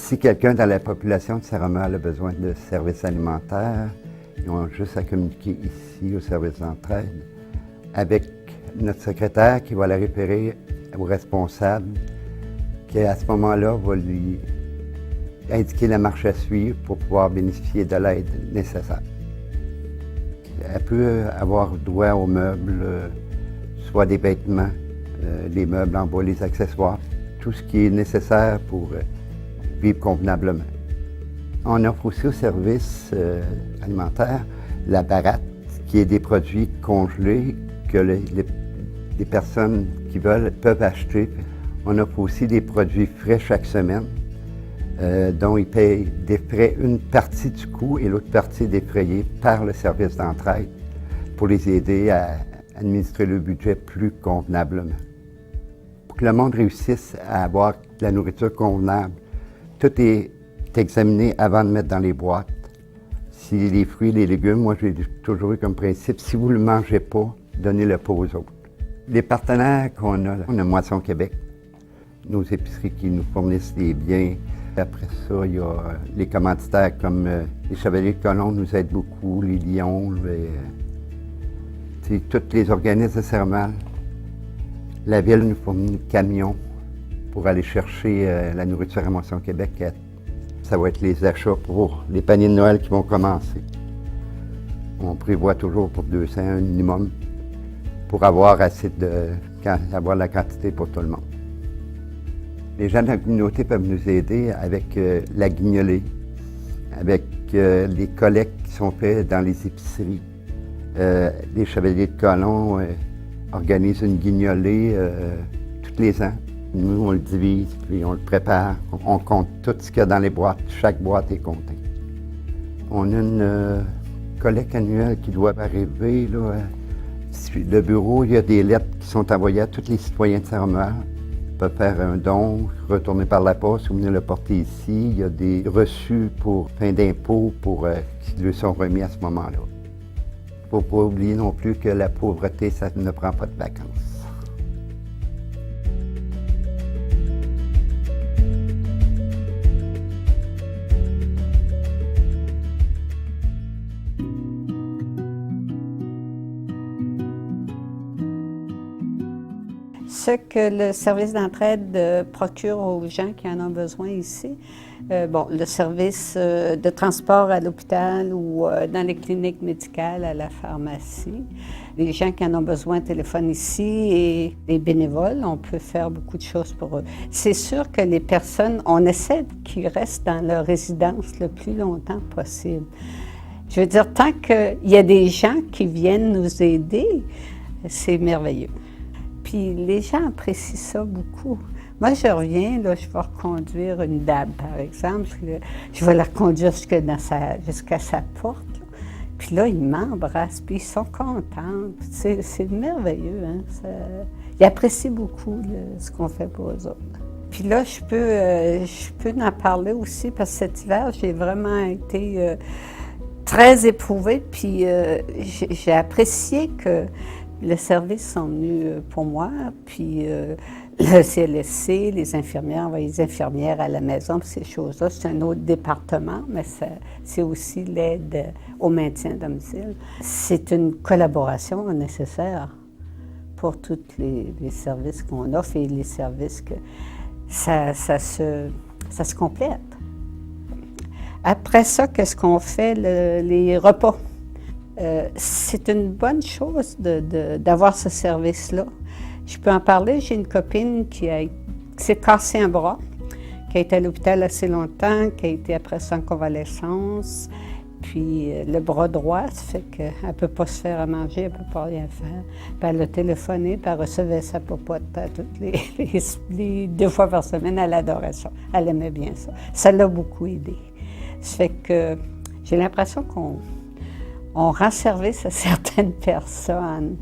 Si quelqu'un dans la population de Saint-Romuald a besoin de services alimentaires, ils ont juste à communiquer ici au service d'entraide avec notre secrétaire qui va la référer au responsable qui, à ce moment-là, va lui indiquer la marche à suivre pour pouvoir bénéficier de l'aide nécessaire. Elle peut avoir droit aux meubles, soit des vêtements, les meubles en bois, les accessoires, tout ce qui est nécessaire pour vivre convenablement. On offre aussi aux services alimentaires la baratte, qui est des produits congelés que les personnes qui veulent peuvent acheter. On offre aussi des produits frais chaque semaine, dont ils payent des frais, une partie du coût et l'autre partie défrayée par le service d'entraide pour les aider à administrer le budget plus convenablement. Pour que le monde réussisse à avoir de la nourriture convenable, tout est examiné avant de mettre dans les boîtes. Si les fruits et les légumes, moi j'ai toujours eu comme principe, si vous ne le mangez pas, donnez-le pas aux autres. Les partenaires qu'on a, on a Moisson Québec, nos épiceries qui nous fournissent des biens. Après ça, il y a les commanditaires comme les Chevaliers de Colomb nous aident beaucoup, les Lions, tous les organismes de Saint-Romuald. La ville nous fournit des camions pour aller chercher la nourriture à Moisson Québec. Ça va être les achats pour les paniers de Noël qui vont commencer. On prévoit toujours pour 200 un minimum pour avoir avoir la quantité pour tout le monde. Les gens de la communauté peuvent nous aider avec la guignolée, avec les collectes qui sont faites dans les épiceries. Les Chevaliers de Colomb organisent une guignolée tous les ans. Nous, on le divise, puis on le prépare. On compte tout ce qu'il y a dans les boîtes. Chaque boîte est comptée. On a une collecte annuelle qui doit arriver. Là. Le bureau, il y a des lettres qui sont envoyées à tous les citoyens de Saint-Romuald. Ils peuvent faire un don, retourner par la poste ou venir le porter ici. Il y a des reçus pour fin d'impôt qui lui sont remis à ce moment-là. Il ne faut pas oublier non plus que la pauvreté, ça ne prend pas de vacances. Ce que le service d'entraide procure aux gens qui en ont besoin ici, le service de transport à l'hôpital ou dans les cliniques médicales, à la pharmacie. Les gens qui en ont besoin téléphonent ici et les bénévoles, on peut faire beaucoup de choses pour eux. C'est sûr que les personnes, on essaie qu'ils restent dans leur résidence le plus longtemps possible. Je veux dire, tant qu'il y a des gens qui viennent nous aider, c'est merveilleux. Puis les gens apprécient ça beaucoup. Moi, je reviens, là, je vais reconduire une dame, par exemple. Je vais la reconduire jusqu'à sa porte. Là. Puis là, ils m'embrassent, puis ils sont contents. C'est merveilleux. Hein? Ils apprécient beaucoup ce qu'on fait pour eux autres. Puis là, je peux en parler aussi, parce que cet hiver, j'ai vraiment été très éprouvée. Puis j'ai apprécié que le service sont venus pour moi, puis le CLSC, les infirmières, envoyer les infirmières à la maison, puis ces choses-là. C'est un autre département, mais c'est aussi l'aide au maintien à domicile. C'est une collaboration nécessaire pour tous les services qu'on offre et les services que ça se complète. Après ça, qu'est-ce qu'on fait? Les repas. C'est une bonne chose d'avoir ce service-là. Je peux en parler, j'ai une copine qui s'est cassé un bras, qui a été à l'hôpital assez longtemps, qui a été après ça en convalescence, puis le bras droit, ça fait qu'elle ne peut pas se faire à manger, elle ne peut pas rien faire. Puis elle a téléphoné, puis elle recevait sa popote toutes les 2 fois par semaine, elle adorait ça. Elle aimait bien ça. Ça l'a beaucoup aidé. Ça fait que j'ai l'impression qu'on rend service à certaines personnes.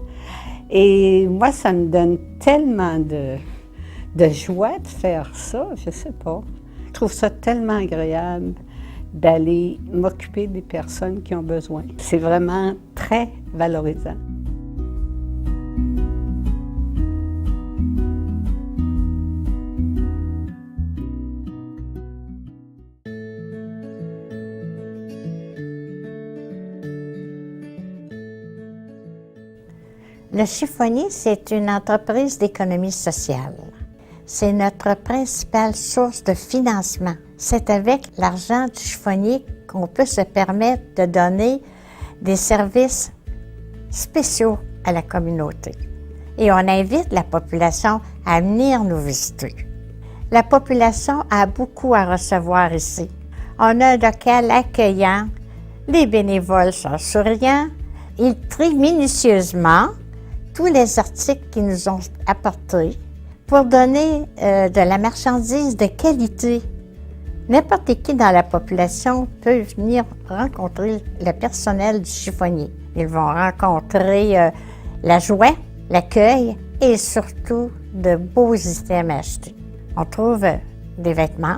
Et moi, ça me donne tellement de joie de faire ça, je sais pas. Je trouve ça tellement agréable d'aller m'occuper des personnes qui ont besoin. C'est vraiment très valorisant. Le chiffonnier, c'est une entreprise d'économie sociale. C'est notre principale source de financement. C'est avec l'argent du chiffonnier qu'on peut se permettre de donner des services spéciaux à la communauté. Et on invite la population à venir nous visiter. La population a beaucoup à recevoir ici. On a un local accueillant, les bénévoles sont souriants, ils trient minutieusement tous les articles qu'ils nous ont apportés pour donner de la marchandise de qualité. N'importe qui dans la population peut venir rencontrer le personnel du chiffonnier. Ils vont rencontrer la joie, l'accueil et surtout de beaux items à acheter. On trouve des vêtements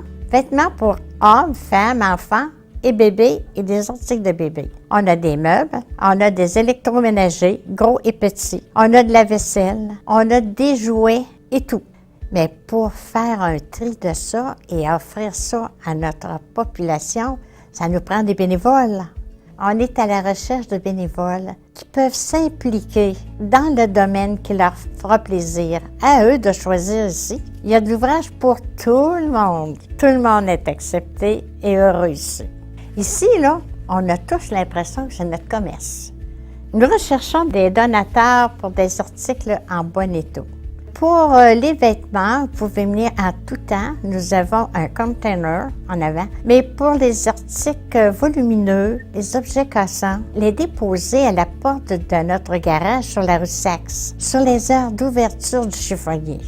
pour hommes, femmes, enfants et bébés et des articles de bébés. On a des meubles, on a des électroménagers, gros et petits. On a de la vaisselle, on a des jouets et tout. Mais pour faire un tri de ça et offrir ça à notre population, ça nous prend des bénévoles. On est à la recherche de bénévoles qui peuvent s'impliquer dans le domaine qui leur fera plaisir. À eux de choisir ici. Il y a de l'ouvrage pour tout le monde. Tout le monde est accepté et heureux ici. Ici, là, on a tous l'impression que c'est notre commerce. Nous recherchons des donateurs pour des articles en bon état. Pour les vêtements, vous pouvez venir en tout temps. Nous avons un container en avant. Mais pour les articles volumineux, les objets cassants, les déposer à la porte de notre garage sur la rue Saxe, sur les heures d'ouverture du chiffonnier.